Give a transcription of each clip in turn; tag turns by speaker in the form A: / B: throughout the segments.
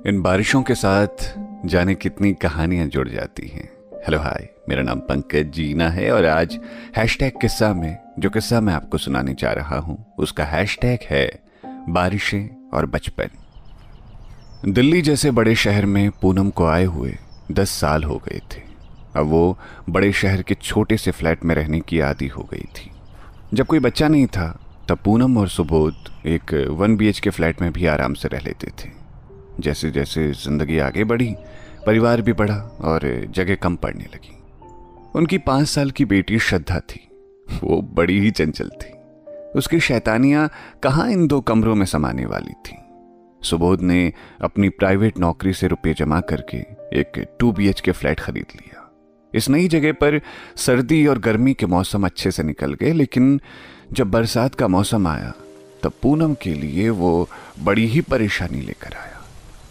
A: इन बारिशों के साथ जाने कितनी कहानियां जुड़ जाती हैं। हेलो हाय, मेरा नाम पंकज जीना है और आज हैशटैग किस्सा में जो किस्सा मैं आपको सुनाने जा रहा हूं उसका हैशटैग है बारिशें और बचपन। दिल्ली जैसे बड़े शहर में पूनम को आए हुए 10 साल हो गए थे। अब वो बड़े शहर के छोटे से फ्लैट में रहने की आदी हो गई थी। जब कोई बच्चा नहीं था तब पूनम और सुबोध एक 1 BHK फ्लैट में भी आराम से रह लेते थे। जैसे जैसे जिंदगी आगे बढ़ी, परिवार भी बढ़ा और जगह कम पड़ने लगी। उनकी 5 साल की बेटी श्रद्धा थी। वो बड़ी ही चंचल थी। उसकी शैतानियां कहाँ इन 2 कमरों में समाने वाली थी। सुबोध ने अपनी प्राइवेट नौकरी से रुपए जमा करके एक 2 BHK फ्लैट खरीद लिया। इस नई जगह पर सर्दी और गर्मी के मौसम अच्छे से निकल गए, लेकिन जब बरसात का मौसम आया तब पूनम के लिए वो बड़ी ही परेशानी लेकर आया।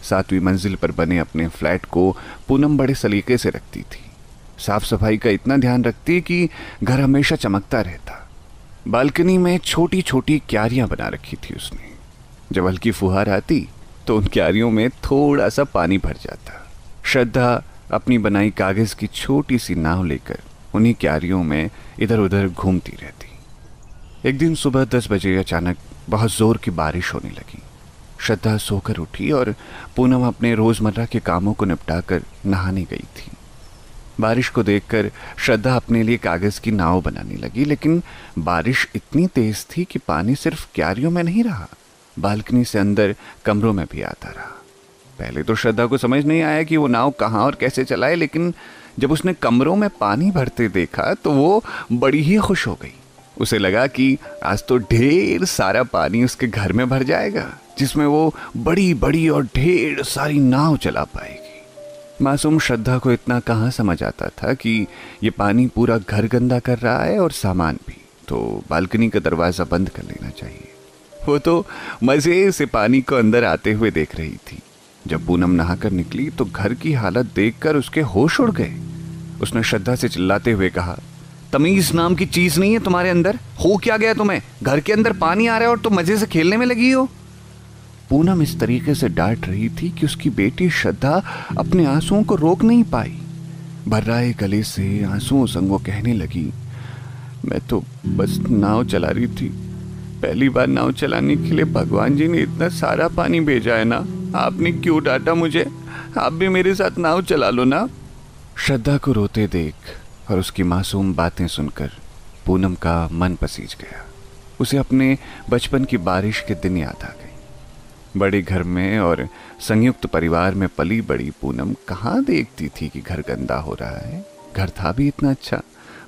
A: 7वीं मंजिल पर बने अपने फ्लैट को पूनम बड़े सलीके से रखती थी। साफ सफाई का इतना ध्यान रखती कि घर हमेशा चमकता रहता। बालकनी में छोटी छोटी क्यारियां बना रखी थी उसने। जब हल्की फुहार आती तो उन क्यारियों में थोड़ा सा पानी भर जाता। श्रद्धा अपनी बनाई कागज की छोटी सी नाव लेकर उन्हीं क्यारियों में इधर उधर घूमती रहती। एक दिन सुबह 10 बजे अचानक बहुत जोर की बारिश होने लगी। श्रद्धा सोकर उठी और पूनम अपने रोजमर्रा के कामों को निपटाकर नहाने गई थी। बारिश को देखकर श्रद्धा अपने लिए कागज की नाव बनाने लगी, लेकिन बारिश इतनी तेज थी कि पानी सिर्फ क्यारियों में नहीं रहा, बालकनी से अंदर कमरों में भी आता रहा। पहले तो श्रद्धा को समझ नहीं आया कि वो नाव कहाँ और कैसे चलाए, लेकिन जब उसने कमरों में पानी भरते देखा तो वो बड़ी ही खुश हो गई। उसे लगा कि आज तो ढेर सारा पानी उसके घर में भर जाएगा, जिसमें वो बड़ी बड़ी और ढेर सारी नाव चला पाएगी। मासूम श्रद्धा को इतना कहाँ समझ आता था कि ये पानी पूरा घर गंदा कर रहा है और सामान भी, तो बालकनी का दरवाज़ा बंद कर लेना चाहिए। वो तो मज़े से पानी को अंदर आते हुए देख रही थी। जब पूनम नहाकर निकली तो घर की हालत देखकर उसके होश उड़ गए। उसने श्रद्धा से चिल्लाते हुए कहा, तमीज नाम की चीज नहीं है तुम्हारे अंदर? हो क्या गया तुम्हें? घर के अंदर पानी आ रहा है और तुम मजे से खेलने में लगी हो। पूनम इस तरीके से डांट रही थी कि उसकी बेटी श्रद्धा अपने आंसुओं को रोक नहीं पाई। भर्राए गले से आंसुओं संग वो कहने लगी, मैं तो बस नाव चला रही थी। पहली बार नाव चलाने के लिए भगवान जी ने इतना सारा पानी भेजा है ना, आपने क्यों डांटा मुझे? आप भी मेरे साथ नाव चला लो ना। श्रद्धा को रोते देख और उसकी मासूम बातें सुनकर पूनम का मन पसीज गया। उसे अपने बचपन की बारिश के दिन याद आ गए। बड़े घर में और संयुक्त परिवार में पली बड़ी पूनम कहाँ देखती थी कि घर गंदा हो रहा है। घर था भी इतना अच्छा,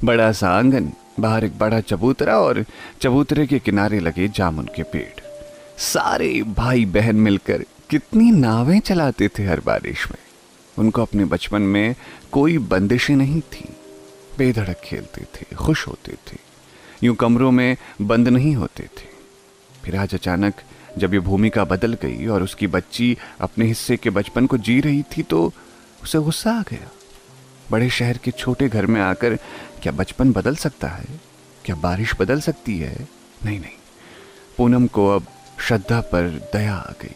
A: बड़ा सा आंगन, बाहर एक बड़ा चबूतरा और चबूतरे के किनारे लगे जामुन के पेड़। सारे भाई बहन मिलकर कितनी नावें चलाते थे हर बारिश में। उनको अपने बचपन में कोई बंदिशें नहीं थी। बेधड़क खेलते थे, खुश होते थे, यूं कमरों में बंद नहीं होते थे। फिर आज अचानक जब ये भूमिका बदल गई और उसकी बच्ची अपने हिस्से के बचपन को जी रही थी तो उसे गुस्सा आ गया। बड़े शहर के छोटे घर में आकर क्या बचपन बदल सकता है? क्या बारिश बदल सकती है? नहीं नहीं। पूनम को अब श्रद्धा पर दया आ गई।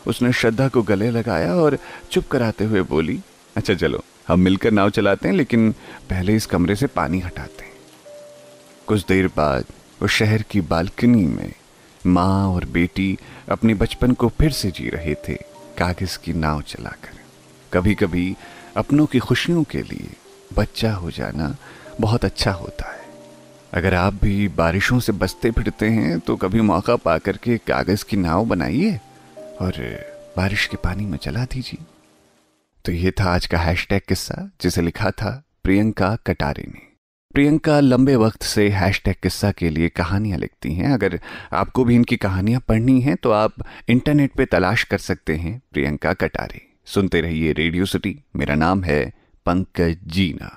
A: उसने श्रद्धा को गले लगाया और चुप कराते हुए बोली, अच्छा चलो हम मिलकर नाव चलाते हैं, लेकिन पहले इस कमरे से पानी हटाते हैं। कुछ देर बाद वो शहर की बालकनी में माँ और बेटी अपने बचपन को फिर से जी रहे थे, कागज की नाव चलाकर। कभी कभी अपनों की खुशियों के लिए बच्चा हो जाना बहुत अच्छा होता है। अगर आप भी बारिशों से बचते फिरते हैं तो कभी मौका पा करके कागज की नाव बनाइए और बारिश के पानी में चला दीजिए। तो ये था आज का हैशटैग किस्सा, जिसे लिखा था प्रियंका कटारे ने। प्रियंका लंबे वक्त से हैशटैग किस्सा के लिए कहानियां लिखती हैं। अगर आपको भी इनकी कहानियां पढ़नी हैं तो आप इंटरनेट पे तलाश कर सकते हैं प्रियंका कटारे। सुनते रहिए रेडियो सिटी। मेरा नाम है पंकज जीना।